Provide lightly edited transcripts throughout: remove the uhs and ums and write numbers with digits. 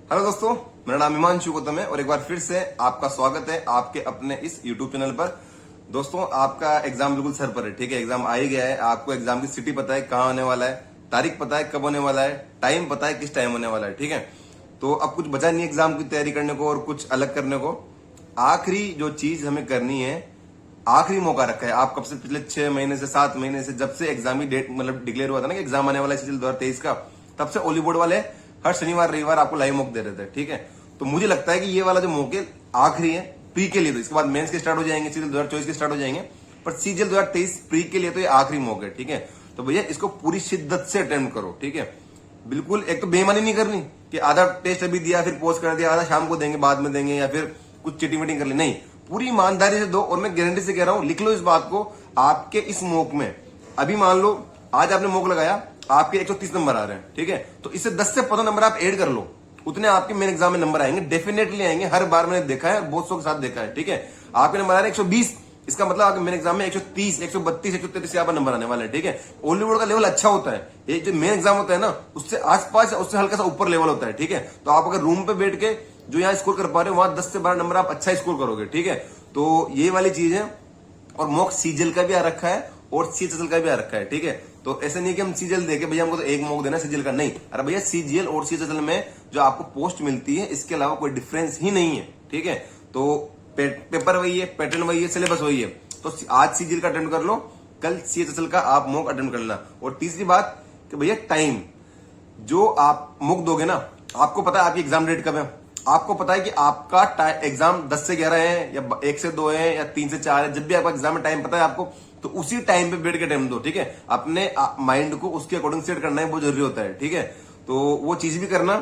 Hello दोस्तों, मेरा नाम हिमांशु गौतम है और एक बार फिर से आपका स्वागत है आपके अपने इस यूट्यूब चैनल पर। दोस्तों, आपका एग्जाम बिल्कुल सर पर है, ठीक है। एग्जाम आ ही गया है। आपको एग्जाम की सिटी पता है कहाँ होने वाला है, तारीख पता है कब होने वाला है, टाइम पता है किस टाइम होने वाला है, ठीक है। तो अब कुछ बचा नहीं एग्जाम की तैयारी करने को और कुछ अलग करने को। आखिरी जो चीज हमें करनी है, आखिरी मौका रखा है। आप कब से, पिछले 6 महीने से 7 महीने से, जब से एग्जाम की डेट मतलब डिक्लेयर हुआ था ना कि एग्जाम आने वाला है 2023 का, तब से ओली बोर्ड वाले हर शनिवार रविवार आपको लाइव मॉक दे रहे थे, ठीक है। तो मुझे लगता है कि ये वाला जो मौके आखिरी है प्री के लिए। तो इसके बाद मेंस के स्टार्ट हो जाएंगे, सीजन 2024 के स्टार्ट हो जाएंगे, पर सीजन 2023 प्री के लिए तो ये आखिरी मौका है, ठीक है। तो भैया इसको पूरी शिद्दत से अटेम्प्ट करो, ठीक है। बिल्कुल एक तो बेईमानी नहीं करनी कि आधा टेस्ट अभी दिया फिर पोस्ट कर दिया, आधा शाम को देंगे बाद में देंगे, या फिर कुछ चीटिंग वीटिंग कर ली, नहीं। पूरी ईमानदारी से दो। और मैं गारंटी से कह रहा हूं, लिख लो इस बात को, आपके इस मॉक में अभी मान लो आज आपने मॉक लगाया, आपके 130 नंबर आ रहे हैं, ठीक है। तो इससे 10 से 15 नंबर आप ऐड कर लो, उतने आपके मेन एग्जाम में नंबर आएंगे, डेफिनेटली आएंगे। हर बार मैंने देखा है, बहुत के साथ देखा है, ठीक है। आपके नंबर आ रहे हैं 120, इसका मतलब आपके मेन एग्जाम में 130, 132, 133 यहाँ पर नंबर आने वाले हैं, ठीक है। ओनली बोर्ड का लेवल अच्छा होता है, ये जो मेन एग्जाम होता है ना, उससे आसपास उससे हल्का सा ऊपर लेवल होता है, ठीक है। तो आप अगर रूम पे बैठ के जो यहाँ स्कोर कर पा रहे हो, वहां 10 से 12 नंबर आप अच्छा स्कोर करोगे, ठीक है। तो ये वाली चीज है। और मॉक सीजल का भी आ रखा है और सीएचएसएल का भी आ रखा है, ठीक है। तो ऐसे नहीं कि हम सीजीएल देके भैया हमको तो एक मॉक देना सीजीएल का, नहीं। अरे भैया सीजीएल और सीएचएसएल में जो आपको पोस्ट मिलती है, इसके अलावा कोई डिफरेंस ही नहीं है, ठीक है। तो पेपर वही है, पैटर्न वही है, सिलेबस वही है। तो आज सीजीएल का अटेम्प्ट कर लो, कल सीएचएसएल का आप मॉक अटेम्प्ट कर लेना। और तीसरी बात कि भैया टाइम, जो आप मॉक दोगे ना, आपको पता है आपकी एग्जाम डेट कब है, आपको पता है कि आपका एग्जाम 10 से 11 है या 1 से 2 है या 3 से 4 है, जब भी आपका एग्जाम में टाइम पता है आपको, तो उसी टाइम पे बैठ के टाइम दो, ठीक है। अपने माइंड को उसके अकॉर्डिंग सेट करना है, बहुत जरूरी होता है, ठीक है। तो वो चीज भी करना।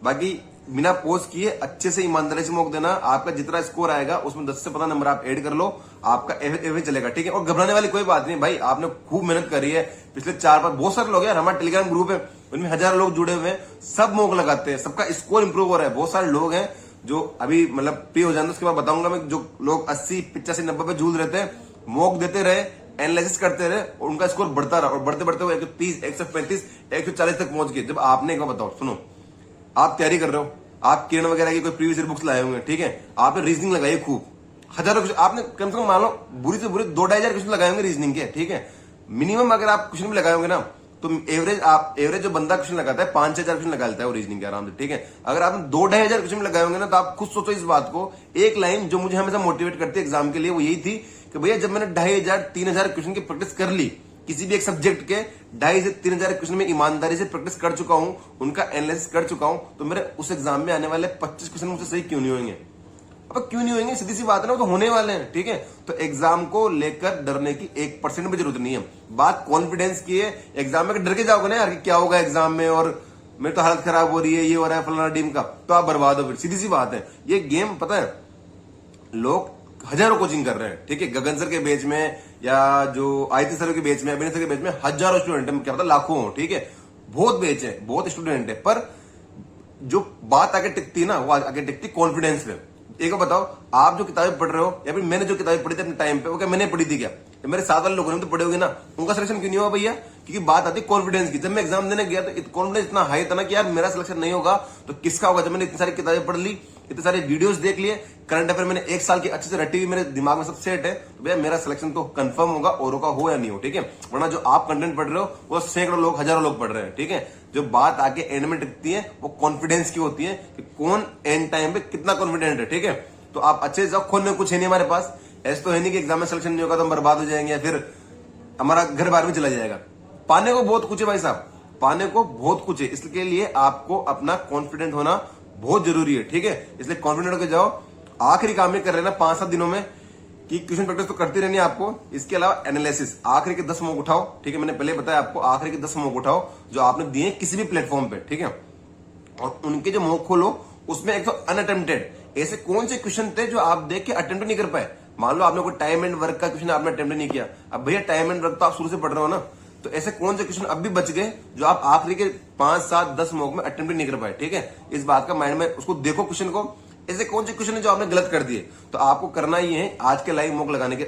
बाकी बिना पोज किए अच्छे से ईमानदारी से मॉक देना। आपका जितना स्कोर आएगा उसमें 10 से 15 नंबर आप ऐड कर लो, आपका एवरेज चलेगा, ठीक है। और घबराने वाली कोई बात नहीं भाई, आपने खूब मेहनत करी है पिछले 4-5, बहुत सारे लोग यार, हमारा टेलीग्राम ग्रुप है, उनमें हजारों लोग जुड़े हुए हैं, सब मॉक लगाते हैं, सबका स्कोर इंप्रूव हो रहा है। बहुत सारे लोग हैं जो अभी मतलब प्री हो जाने, उसके बाद बताऊंगा मैं, जो लोग 80, 85, 90 पे जूझ रहे थे, मॉक देते रहे, एनालिसिस करते रहे और उनका स्कोर बढ़ता रहा, और बढ़ते बढ़ते वो 130, 135, 140 तक पहुंच गए। जब आपने एक बार बताओ, सुनो, आप तैयारी कर रहे हो, आप किरण वगैरह की कोई प्रीवियस ईयर बुक्स लाए होंगे, ठीक है। आपने रीजनिंग लगाई खूब, हजारों क्वेश्चन आपने कम से कम मान लो बुरी से बुरी 2-2.5 क्वेश्चन लगाए होंगे रीजनिंग के, ठीक है। मिनिमम अगर आप क्वेश्चन भी लगाए होंगे ना, तो एवरेज जो बंदा क्वेश्चन लगाता है 5-6 हजार क्वेश्चन लगा लेता है वो रीजनिंग के आराम से, ठीक है। अगर आपने 2-2.5 क्वेश्चन लगाए होंगे ना, तो आप खुद सोचो इस बात को। एक लाइन जो मुझे हमेशा मोटिवेट करती है एग्जाम के लिए, वो यही थी कि भैया जब मैंने 2,500-3,000 क्वेश्चन की प्रैक्टिस कर ली, किसी भी एक सब्जेक्ट के 2,500 से 3,000 क्वेश्चन में ईमानदारी से प्रैक्टिस कर चुका हूं, उनका एनालिसिस कर चुका हूं, तो मेरे उस एग्जाम में आने वाले 25 क्वेश्चन मुझसे सही क्यों नहीं होंगे। अब क्यों नहीं होंगे, सीधी सी बात है ना, वो तो होने वाले हैं, ठीक है। तो एग्जाम को लेकर डरने की 1% भी जरूरत नहीं है। बात कॉन्फिडेंस की है। एग्जाम में डर के जाओगे ना यार कि क्या होगा एग्जाम में, और मेरी तो हालत खराब हो रही है, ये हो रहा है फलाना टीम का, तो आप बर्बाद हो फिर। सीधी सी बात है। ये गेम पता है, लोग हजारों कोचिंग कर रहे हैं, ठीक है। गगन सर के बेच में या जो आयती सर के बेच में, अभिनय सर के बेच में हजारों स्टूडेंट है, क्या पता लाखों हो, ठीक है। बहुत बेच है, बहुत स्टूडेंट है, पर जो बात आगे टिकती है ना, वो आगे टिकती कॉन्फिडेंस पे। एक बार बताओ, आप जो किताबें पढ़ रहे हो या फिर मैंने जो किताबें पढ़ी थी अपने टाइम पे, वो क्या मैंने पढ़ी थी क्या, तो मेरे साथ वाले लोगों ने तो पढ़े होंगे ना, उनका सिलेक्शन क्यों नहीं हुआ भैया? क्योंकि बात आती कॉन्फिडेंस की। जब मैं एग्जाम देने गया तो कॉन्फिडेंस इतना हाई था ना कि यार मेरा सिलेक्शन नहीं होगा तो किसका होगा। जब मैंने इतनी सारी किताबें पढ़ ली, इतने सारे वीडियोस देख लिए, करंट अफेयर मैंने 1 साल की अच्छे से रटी हुई मेरे दिमाग में सब सेट है, तो भैया मेरा सिलेक्शन तो कंफर्म होगा, औरों का हो या नहीं हो, ठीक है। वरना जो आप कंटेंट पढ़ रहे हो वो सैकड़ों लोग, हजारों लोग पढ़ रहे हैं, ठीक है। जो बात आगे एंड में टिकती है वो कॉन्फिडेंस की होती है कि कौन एंड टाइम पे कितना कॉन्फिडेंट है, ठीक है। तो आप अच्छे से जाओ, खोलने कुछ है नहीं हमारे पास। ऐसा तो है नहीं कि एग्जाम में सिलेक्शन नहीं होगा तो हम बर्बाद हो जाएंगे या फिर हमारा घर बाहर भी चला जाएगा। पाने को बहुत कुछ है भाई साहब, पाने को बहुत कुछ है। इसके लिए आपको अपना कॉन्फिडेंट होना बहुत जरूरी है, ठीक है। इसलिए कॉन्फिडेंट होकर जाओ। आखिरी काम ये कर लेना 5-7 दिनों में कि क्वेश्चन प्रैक्टिस तो करती रहनी है आपको, इसके अलावा एनालिसिस आखिरी के 10 मॉक उठाओ, ठीक है। मैंने पहले बताया आपको, आखिरी के 10 मॉक उठाओ जो आपने दिए किसी भी प्लेटफॉर्म पे, ठीक है। और उनके जो मॉक खोलो, उसमें एक तो अनअटेम्प्टेड ऐसे कौन से क्वेश्चन थे जो आप देख के अटेम्प्ट नहीं कर पाए। मान लो आपने कोई टाइम एंड वर्क का क्वेश्चन आपने अटेम्प्ट नहीं किया, अब भैया टाइम एंड वर्क तो आप शुरू से पढ़ रहे हो ना, तो ऐसे कौन से क्वेश्चन अब भी बच गए जो आप आखिरी के 5, 7, 10 मॉक में अटेम्प्ट नहीं कर पाए, ठीक है। इस बात का माइंड में उसको देखो क्वेश्चन को, ऐसे कौन से क्वेश्चन है जो आपने गलत कर दिए। तो आपको करना ही है आज के लाइव मॉक लगाने के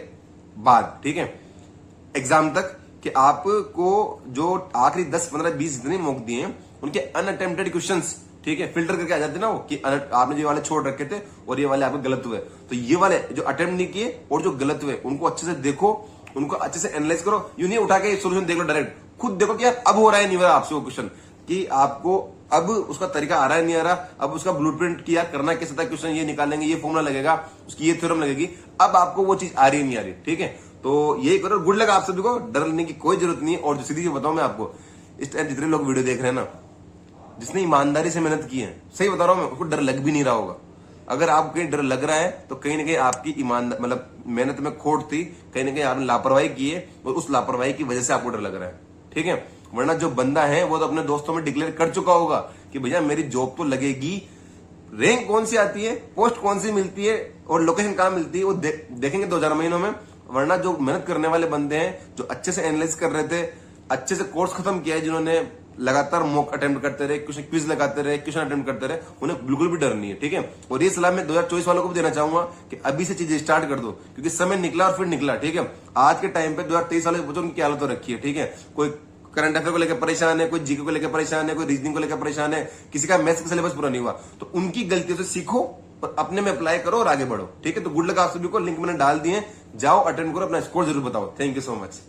बाद, ठीक है, एग्जाम तक, कि आपको जो आखिरी 10, 15, 20 जितने मॉक दिए उनके अनअटेम्प्टेड क्वेश्चंस ठीक है, फिल्टर करके आ जाते ना वो कि आपने ये वाले छोड़ रखे थे और ये वाले आपके गलत हुए। तो ये वाले जो अटेम्प्ट नहीं किए और जो गलत हुए उनको अच्छे से देखो, उनको अच्छे से एनालाइज करो। यूं नहीं उठा के सोल्यूशन देख लो डायरेक्ट, खुद देखो कि यार अब हो रहा है नहीं हो रहा आपसे वो क्वेश्चन, कि आपको अब उसका तरीका आ रहा है नहीं आ रहा, अब उसका ब्लूप्रिंट किया करना कैसे था, क्वेश्चन ये निकालेंगे, ये फॉर्मूला लगेगा, उसकी ये थ्योरम लगेगी, अब आपको वो चीज आ रही नहीं आ रही। ठीक है, तो यही करो। गुड लक आप सभी को, डर लेने की कोई जरूरत नहीं है। और सीधी चीज बताऊं मैं आपको, इस टाइम जितने लोग वीडियो देख रहे हैं ना, जिसने ईमानदारी से मेहनत की है, सही बता रहा हूं मैं, उसको डर लग भी नहीं रहा होगा। अगर आपको कहीं डर लग रहा है तो कहीं ना कहीं आपकी ईमानदार मतलब मेहनत में खोट थी, कहीं ना कहीं आपने लापरवाही की है और उस लापरवाही की वजह से आपको डर लग रहा है। ठीक है, वरना जो बंदा है वो तो अपने दोस्तों में डिक्लेयर कर चुका होगा कि भैया मेरी जॉब तो लगेगी, रैंक कौन सी आती है, पोस्ट कौन सी मिलती है और लोकेशन कहां मिलती है वो देखेंगे 2-4 महीनों में। वरना जो मेहनत करने वाले बंदे हैं, जो अच्छे से एनालाइज कर रहे थे, अच्छे से कोर्स खत्म किया है, जिन्होंने लगातार मॉक अटेम्प्ट करते रहे, क्विज लगाते रहे, क्वेश्चन अटेम्प्ट करते रहे, उन्हें बिल्कुल भी डर नहीं है। ठीक है, और ये सलाह मैं 2024 वालों को भी देना चाहूंगा कि अभी से चीजें स्टार्ट कर दो, क्योंकि समय निकला और फिर निकला। ठीक है, आज के टाइम पे 2023 वाले बच्चों की क्या हालत हो रखी है। ठीक है, कोई करंट अफेयर को लेकर परेशान है, कोई जीके को लेकर परेशान है, कोई रीजनिंग को लेकर परेशान है, किसी का मैथ्स का सिलेबस पूरा नहीं हुआ। तो उनकी गलतियों से सीखो और अपने में अप्लाई करो और आगे बढ़ो। ठीक है, तो गुड लक आप सभी को, लिंक मैंने डाल दिए, जाओ अटेंड करो, अपना स्कोर जरूर बताओ। Thank you so much.